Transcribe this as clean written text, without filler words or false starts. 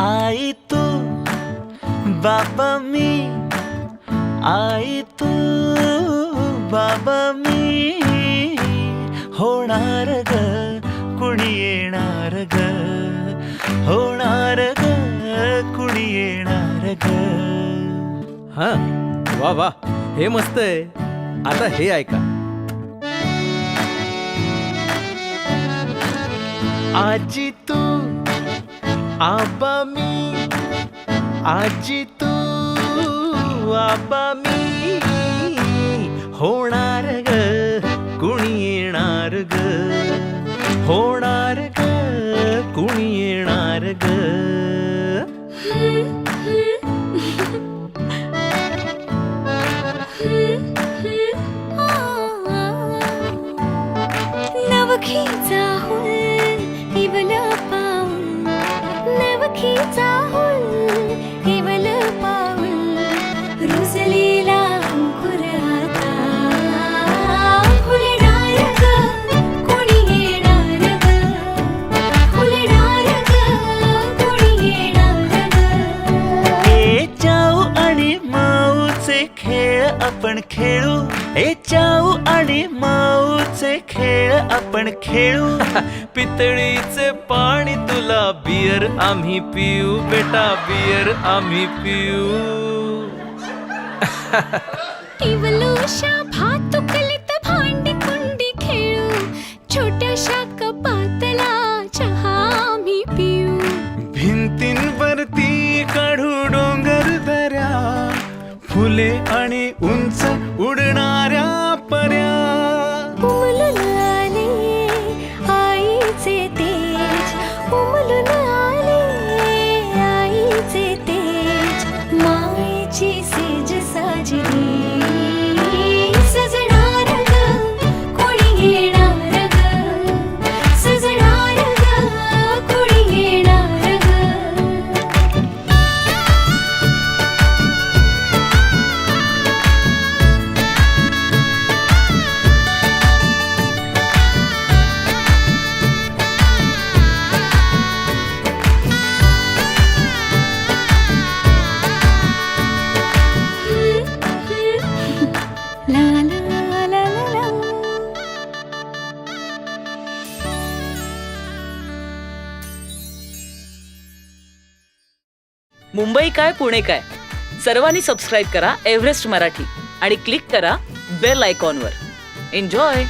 आई तू बाबा मी, आई तू बाबा मी, होणार ग कुणी येणार ग, होणार ग कुणी येणार ग. हा वा वा, हे मस्त आहे. आता हे ऐका. आजी तू आबा मी, आजी तू आबा मी, होणार ग कुणी येणार ग, होणार ग कुणी येणार ग. नवखीचा हुल इवल पाऊल, नवखीचा हुल इवल पाऊल, रुजलेला अंकुर आता फुलणार ग कोणी येणार ग, फुलणार ग कोणी येणार ग. ए चाऊ आणि माऊचे खेळ आपण खेळू, ए चाऊ आणि माऊचे खेळ आपण खेळू. पितळीचे पाणी तुला, बियर आम्ही पिऊ बेटा, बियर आम्ही पिऊ. इवलूशा भातुकलीत भांडी कुंडी खेळू, छोट्याशा कपातला चहा आम्ही पिऊ. भिंतींवरती काढू डोंगर दऱ्या, फुले आणि उंच उडणाऱ्या पर्या. उमलून आले आईचे तेज, उमलून आले आईचे तेज, मायेची सेज साजली, सजणार ग कोणी येणार ग, सजणार ग कोणी येणार ग. ला ला ला ला ला. मुंबई काय पुणे काय, सर्वांनी सबस्क्राईब करा एव्हरेस्ट मराठी आणि क्लिक करा बेल आयकॉनवर. एन्जॉय.